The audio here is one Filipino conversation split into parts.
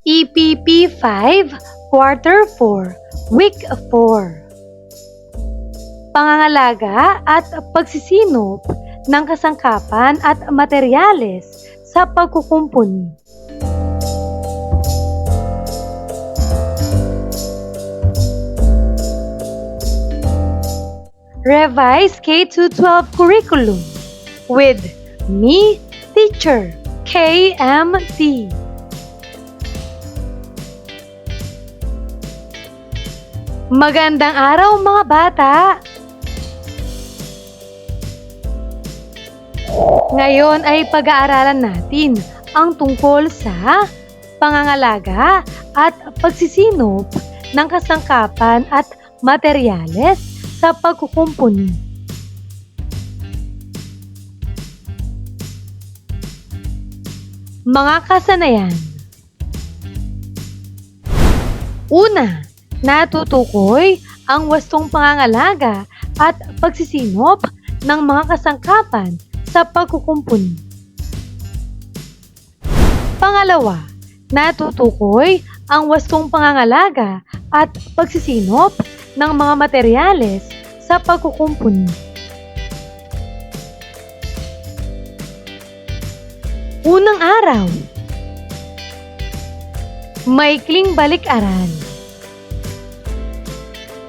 EPP 5, Quarter 4, Week 4. Pangangalaga at pagsisinop ng kasangkapan at materyales sa pagkukumpuni. Revise K-12 curriculum with me, teacher, KMT. Magandang araw mga bata! Ngayon ay pag-aaralan natin ang tungkol sa pangangalaga at pagsisinop ng kasangkapan at materyales sa pagkukumpuni. Mga kasanayan. Una, natutukoy ang wastong pangangalaga at pagsisinop ng mga kasangkapan sa pagkukumpuni. Pangalawa, natutukoy ang wastong pangangalaga at pagsisinop ng mga materyales sa pagkukumpuni. Unang araw, maikling balik-aral.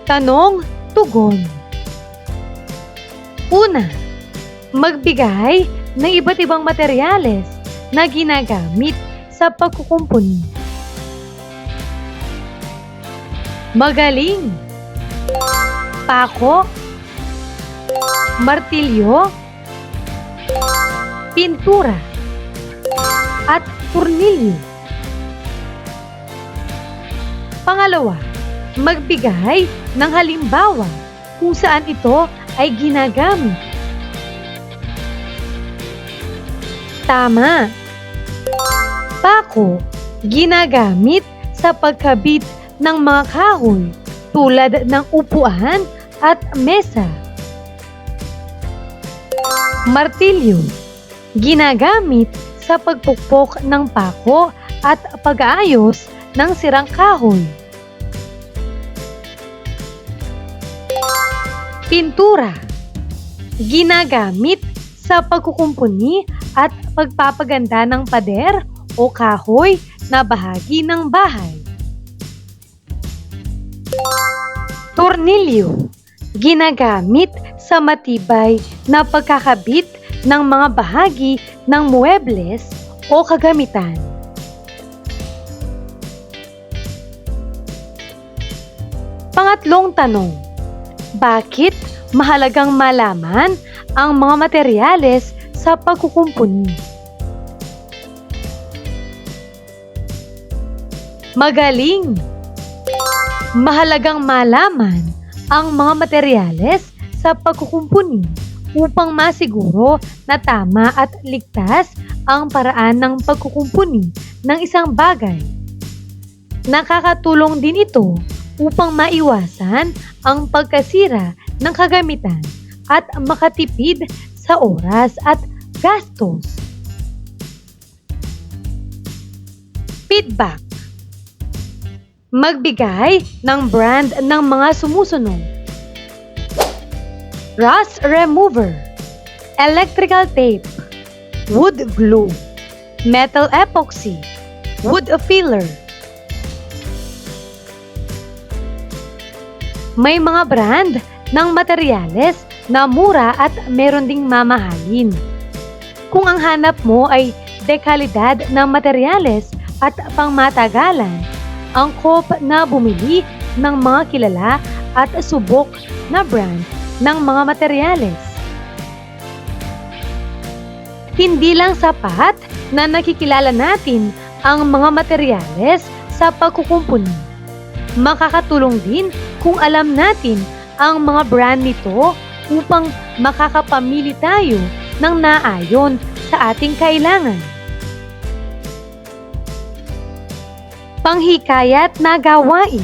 Tanong, tugon. Una, magbigay ng iba't ibang materyales na ginagamit sa pagkukumpuni. Magaling. Pako, martilyo, pintura, at tornilyo. Pangalawa, magbigay ng halimbawa kung saan ito ay ginagamit. Tama. Pako, ginagamit sa pagkabit ng mga kahoy tulad ng upuan at mesa. Martilyo, ginagamit sa pagpukpok ng pako at pag-aayos ng sirang kahoy. Pintura, ginagamit sa pagkukumpuni at pagpapaganda ng pader o kahoy na bahagi ng bahay. Tornilyo, ginagamit sa matibay na pagkakabit ng mga bahagi ng muebles o kagamitan. Pangatlong tanong, bakit mahalagang malaman ang mga materyales sa pagkukumpuni? Magaling! Mahalagang malaman ang mga materyales sa pagkukumpuni upang masiguro na tama at ligtas ang paraan ng pagkukumpuni ng isang bagay. Nakakatulong din ito upang maiwasan ang pagkasira ng kagamitan at makatipid sa oras at gastos. Feedback. Magbigay ng brand ng mga sumusunod. Rust remover, electrical tape, wood glue, metal epoxy, wood filler. May mga brand ng materyales na mura at meron ding mamahalin. Kung ang hanap mo ay dekalidad ng materyales at pangmatagalan, angkop na bumili ng mga kilala at subok na brand ng mga materyales. Hindi lang sapat na nakikilala natin ang mga materyales sa pagkukumpuni. Makakatulong din kung alam natin ang mga brand nito upang makakapamili tayo ng naayon sa ating kailangan. Panghikayat na gawain.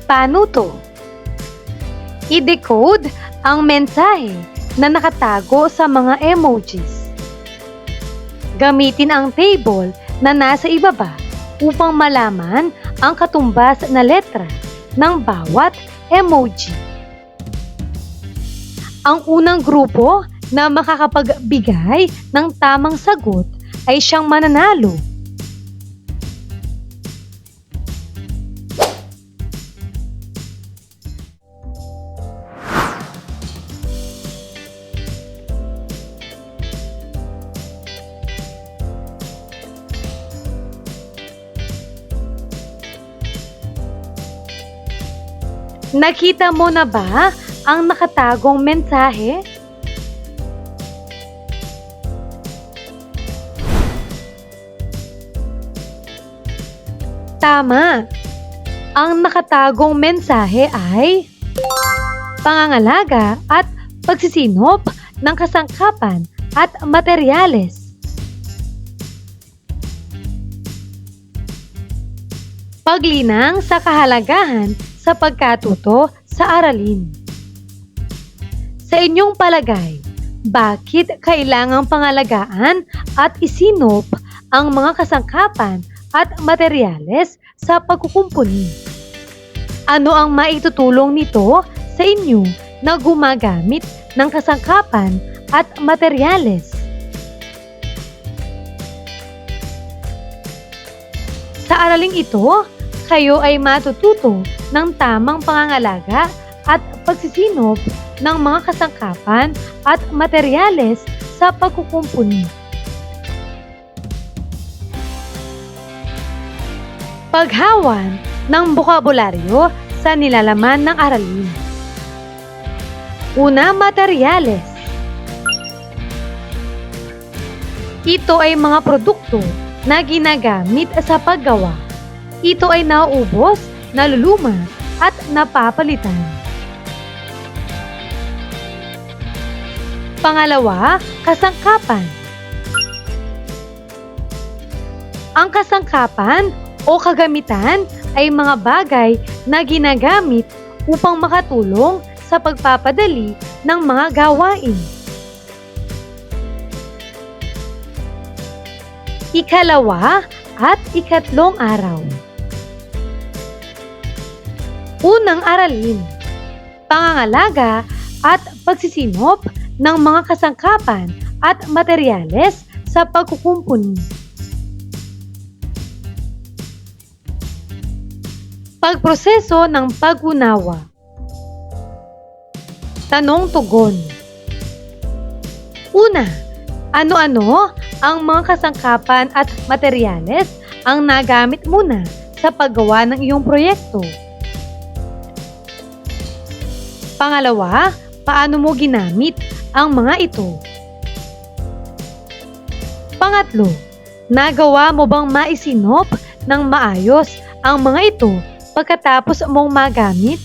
Paano to? I-decode ang mensahe na nakatago sa mga emojis. Gamitin ang table na nasa ibaba upang malaman ang katumbas na letra ng bawat emoji. Ang unang grupo na makakapagbigay ng tamang sagot ay siyang mananalo. Nakita mo na ba ang nakatagong mensahe? Tama! Ang nakatagong mensahe ay pangangalaga at pagsisinop ng kasangkapan at materyales. Paglinang sa kahalagahan sa pagkatuto sa aralin. Sa inyong palagay, bakit kailangang pangalagaan at isinop ang mga kasangkapan at materyales sa pagkukumpuni? Ano ang maitutulong nito sa inyo na gumagamit ng kasangkapan at materyales? Sa araling ito, kayo ay matututo ng tamang pangangalaga at pagsisinop ng mga kasangkapan at materyales sa pagkukumpuni. Paghawan ng bokabularyo sa nilalaman ng aralin. Una, materyales. Ito ay mga produkto na ginagamit sa paggawa. Ito ay nauubos, naluluma, at napapalitan. Pangalawa, kasangkapan. Ang kasangkapan o kagamitan ay mga bagay na ginagamit upang makatulong sa pagpapadali ng mga gawain. Ikalawa at ikatlong araw. Unang aralin, pangangalaga at pagsisinop ng mga kasangkapan at materyales sa pagkukumpuni. Pagproseso ng pag-unawa. Tanong-tugon. Una, ano-ano ang mga kasangkapan at materyales ang nagamit muna sa paggawa ng iyong proyekto? Pangalawa, paano mo ginamit ang mga ito? Pangatlo, nagawa mo bang maisinop ng maayos ang mga ito pagkatapos mong magamit?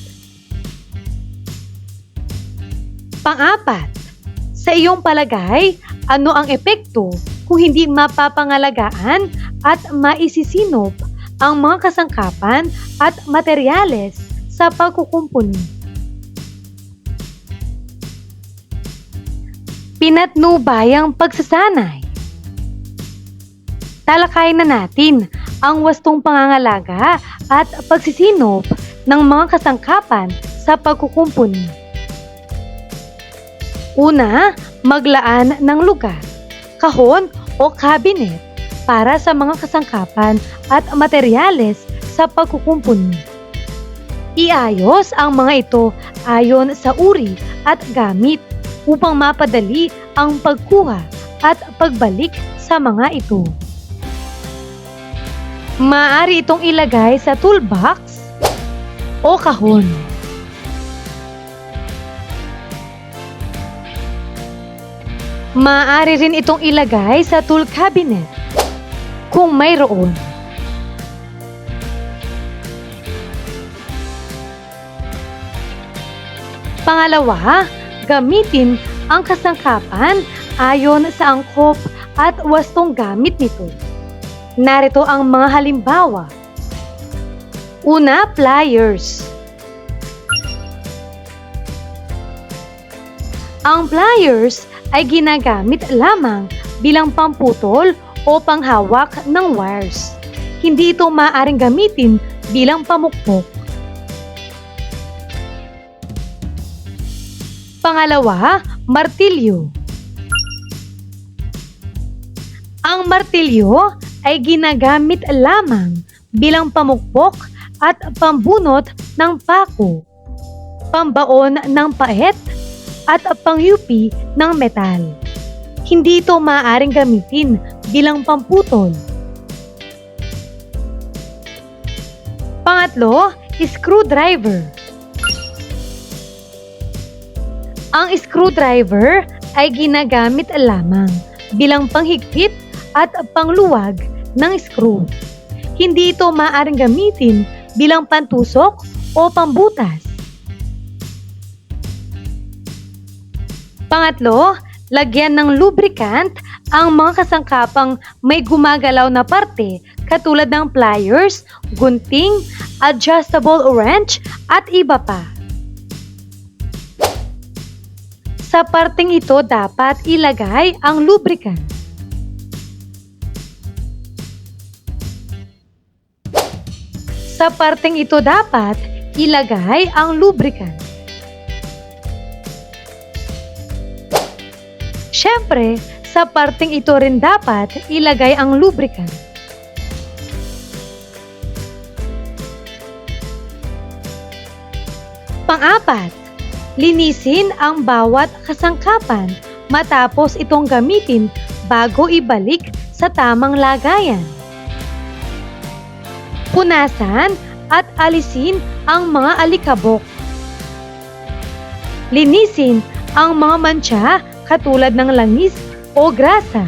Pang-apat, sa iyong palagay, ano ang epekto kung hindi mapapangalagaan at maisisinop ang mga kasangkapan at materyales sa pagkukumpuni? Pinatnubayang pagsasanay. Talakayin na natin ang wastong pangangalaga at pagsisinop ng mga kasangkapan sa pagkukumpuni. Una, maglaan ng lugar, kahon o cabinet para sa mga kasangkapan at materyales sa pagkukumpuni. Iayos ang mga ito ayon sa uri at gamit upang mapadali ang pagkuha at pagbalik sa mga ito. Maaari itong ilagay sa toolbox o kahon. Maaari rin itong ilagay sa tool cabinet kung mayroon. Pangalawa, gamitin ang kasangkapan ayon sa angkop at wastong gamit nito. Narito ang mga halimbawa. Una, pliers. Ang pliers ay ginagamit lamang bilang pamputol o panghawak ng wires. Hindi ito maaaring gamitin bilang pamukpok. Pangalawa, martilyo. Ang martilyo ay ginagamit lamang bilang pamukpok at pambunot ng pako, pambaon ng paet, at pangyupi ng metal. Hindi ito maaaring gamitin bilang pamputol. Pangatlo, screwdriver. Ang screwdriver ay ginagamit lamang bilang panghigpit at pangluwag ng screw. Hindi ito maaaring gamitin bilang pantusok o pambutas. Pangatlo, lagyan ng lubricant ang mga kasangkapang may gumagalaw na parte katulad ng pliers, gunting, adjustable wrench at iba pa. Sa parteng ito dapat ilagay ang lubricant. Sa parteng ito dapat ilagay ang lubricant. Siyempre, sa parteng ito rin dapat ilagay ang lubricant. Pang-apat, linisin ang bawat kasangkapan matapos itong gamitin bago ibalik sa tamang lagayan. Punasan at alisin ang mga alikabok. Linisin ang mga mantsa katulad ng langis o grasa.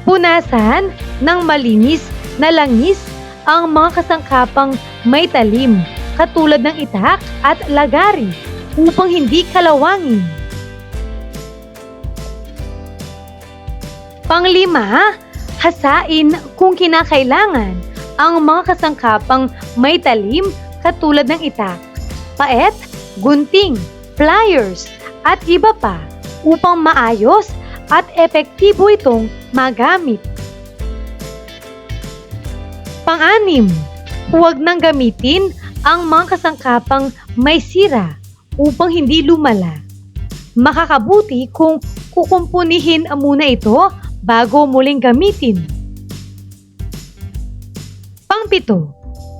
Punasan ng malinis na langis ang mga kasangkapang may talim katulad ng itak at lagari upang hindi kalawangin. Panglima, hasain kung kinakailangan ang mga kasangkapang may talim katulad ng itak, paet, gunting, pliers, at iba pa upang maayos at epektibo itong magamit. Pang-anim, huwag nang gamitin ang mga kasangkapang may sira upang hindi lumala. Makakabuti kung kukumpunihin muna ito bago muling gamitin. Pang-pito,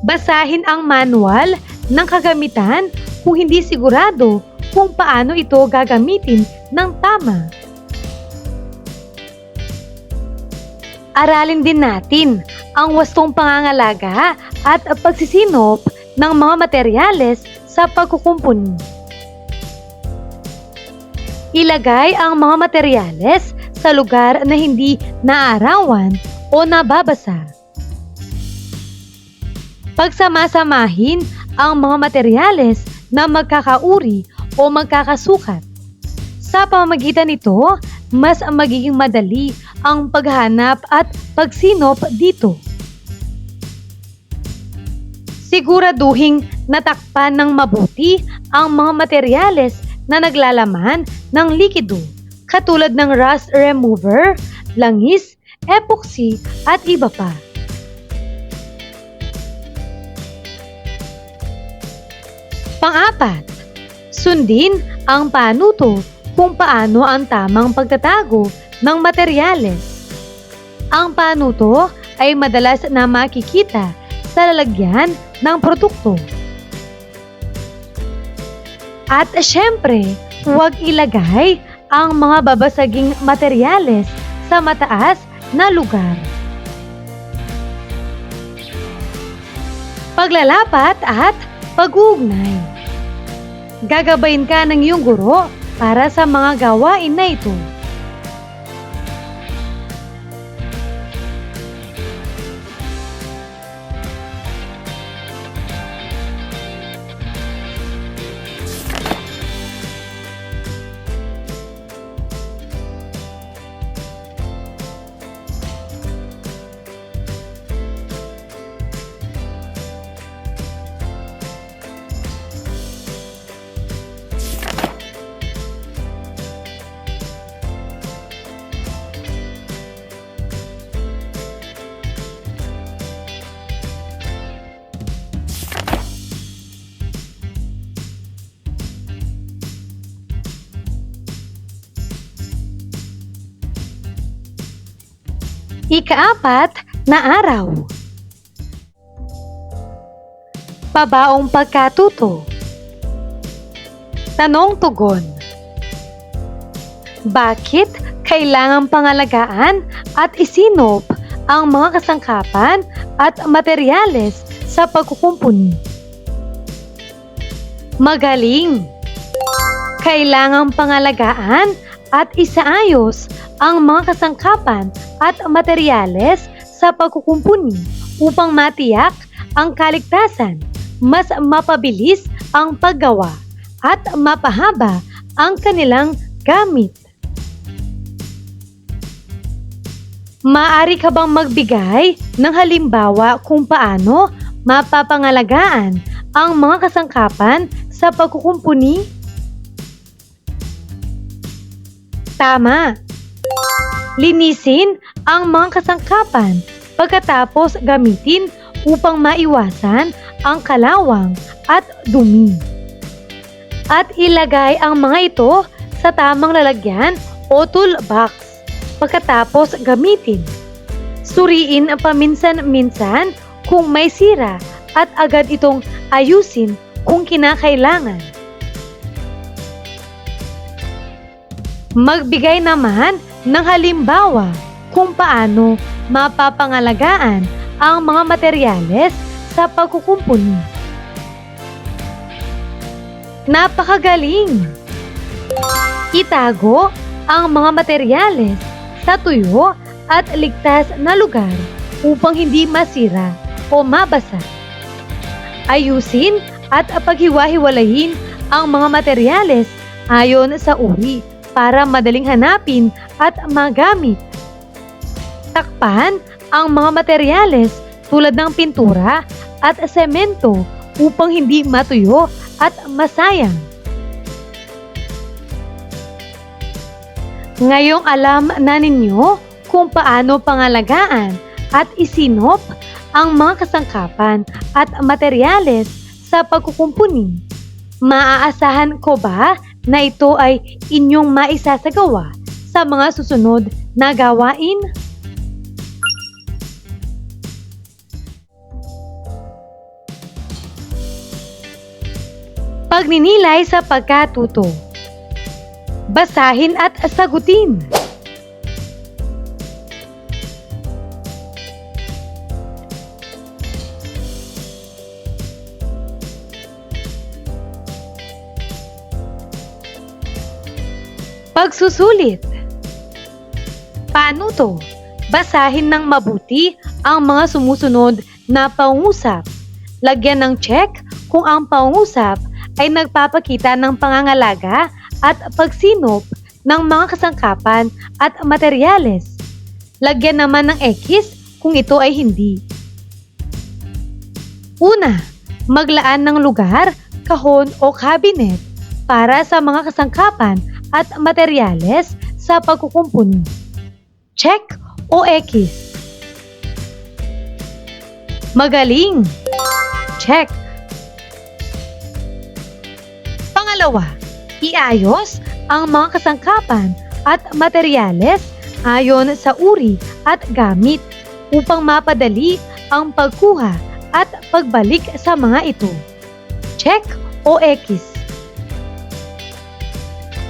basahin ang manual ng kagamitan kung hindi sigurado kung paano ito gagamitin ng tama. Aralin din natin ang wastong pangangalaga at pagsisinop ng mga materyales sa pagkukumpuni. Ilagay ang mga materyales sa lugar na hindi naaarawan o nababasa. Pagsama-samahin ang mga materyales na magkakauri o magkakasukat. Sa pamamagitan nito, mas magiging madali ang paghanap at pagsinop dito. Siguraduhing natakpan ng mabuti ang mga materyales na naglalaman ng likido, katulad ng rust remover, langis, epoxy at iba pa. Pang-apat, sundin ang panuto kung paano ang tamang pagtatago ng materyales. Ang panuto ay madalas na makikita sa lalagyan ng produkto. At syempre, huwag ilagay ang mga babasaging materyales sa mataas na lugar. Paglalapat at pag-uugnay. Gagabayin ka ng iyong guro para sa mga gawain na ito. Ika-4 na araw. Pabaong pagkatuto. Tanong-tugon. Bakit kailangang pangalagaan at isinop ang mga kasangkapan at materyales sa pagkukumpuni? Magaling! Kailangang pangalagaan at isaayos ang mga kasangkapan at materyales sa pagkukumpuni upang matiyak ang kaligtasan, mas mapabilis ang paggawa at mapahaba ang kanilang gamit. Maaari ka bang magbigay ng halimbawa kung paano mapapangalagaan ang mga kasangkapan sa pagkukumpuni? Tama! Linisin ang mga kasangkapan pagkatapos gamitin upang maiwasan ang kalawang at dumi. At ilagay ang mga ito sa tamang lalagyan o toolbox pagkatapos gamitin. Suriin paminsan-minsan kung may sira at agad itong ayusin kung kinakailangan. Magbigay naman ng halimbawa kung paano mapapangalagaan ang mga materyales sa pagkukumpuni. Napakagaling! Itago ang mga materyales sa tuyo at ligtas na lugar upang hindi masira o mabasa. Ayusin at paghiwa-hiwalayin ang mga materyales ayon sa uri para madaling hanapin at magamit. Takpan ang mga materyales tulad ng pintura at semento upang hindi matuyo at masayang. Ngayong alam na ninyo kung paano pangalagaan at isinop ang mga kasangkapan at materyales sa pagkukumpuni, maaasahan ko ba na ito ay inyong maisasagawa sa mga susunod na gawain? Pagninilay sa pagkatuto. Basahin at sagutin. Pagsusulit. Paano to? Basahin ng mabuti ang mga sumusunod na pangungusap. Lagyan ng check kung ang pangungusap ay nagpapakita ng pangangalaga at pagsinop ng mga kasangkapan at materyales. Lagyan naman ng X kung ito ay hindi. Una, maglaan ng lugar, kahon o cabinet para sa mga kasangkapan at materyales sa pagkukumpuni. Check o X. Magaling! Check. Pangalawa, iayos ang mga kasangkapan at materyales ayon sa uri at gamit upang mapadali ang pagkuha at pagbalik sa mga ito. Check o X.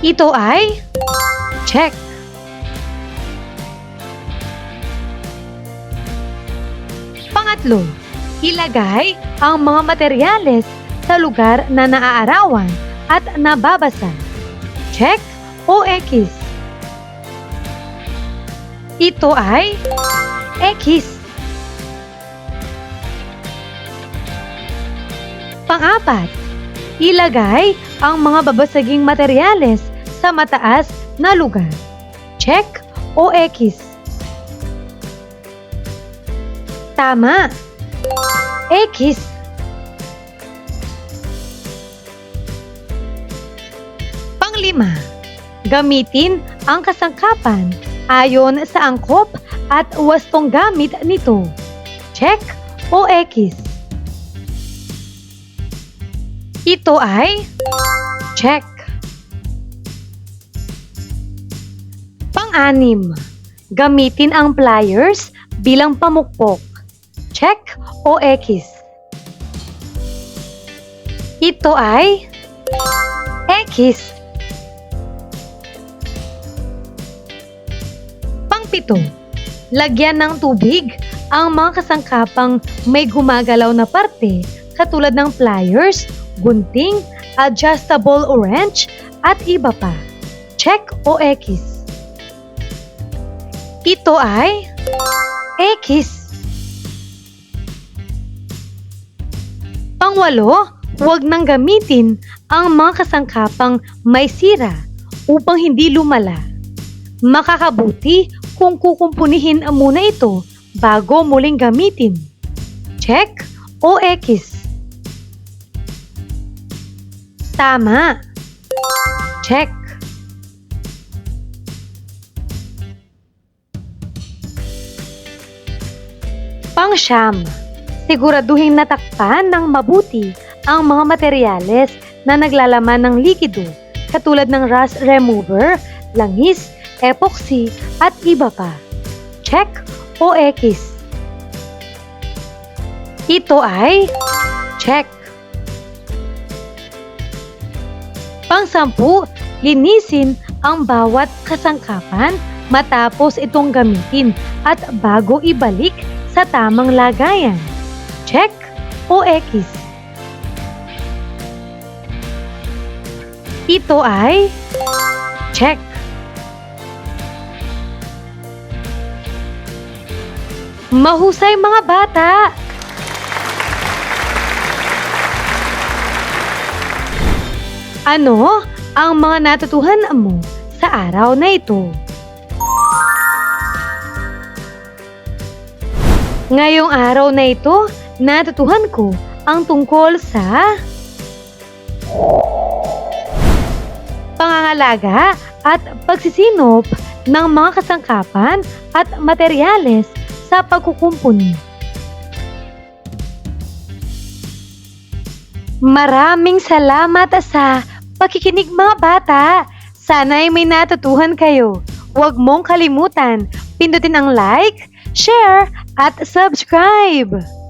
Ito ay check. Pangatlo, ilagay ang mga materyales sa lugar na naaarawan at nababasa. Check o X. Ito ay X. Pang-apat, ilagay ang mga babasaging materyales sa mataas na lugar. Check o X. Tama. X. Pang-5, gamitin ang kasangkapan ayon sa angkop at wastong gamit nito. Check o X. Ito ay check. Pang-6, Gamitin ang pliers bilang pamukpok. Check o X. Ito ay X. Pang-7, lagyan ng tubig ang mga kasangkapang may gumagalaw na parte katulad ng pliers, gunting, adjustable wrench at iba pa. Check o X. Ito ay X. Pang-8, huwag nang gamitin ang mga kasangkapang may sira upang hindi lumala. Makakabuti kung kukumpunihin muna ito bago muling gamitin. Check o X. Tama. Check. Pang-9, siguraduhin natakpan ng mabuti ang mga materyales na naglalaman ng likido katulad ng rust remover, langis, epoxy at iba pa. Check o X. Ito ay check. Pang-10, linisin ang bawat kasangkapan matapos itong gamitin at bago ibalik sa tamang lagayan. Check o X. Ito ay check. Mahusay mga bata! Ano ang mga natutuhan mo sa araw na ito? Ngayong araw na ito, natutuhan ko ang tungkol sa pangangalaga at pagsisinop ng mga kasangkapan at materyales sa pagkukumpuni. Maraming salamat sa pakikinig mga bata. Sana'y may natutuhan kayo. Huwag mong kalimutan, pindutin ang like, share, at subscribe!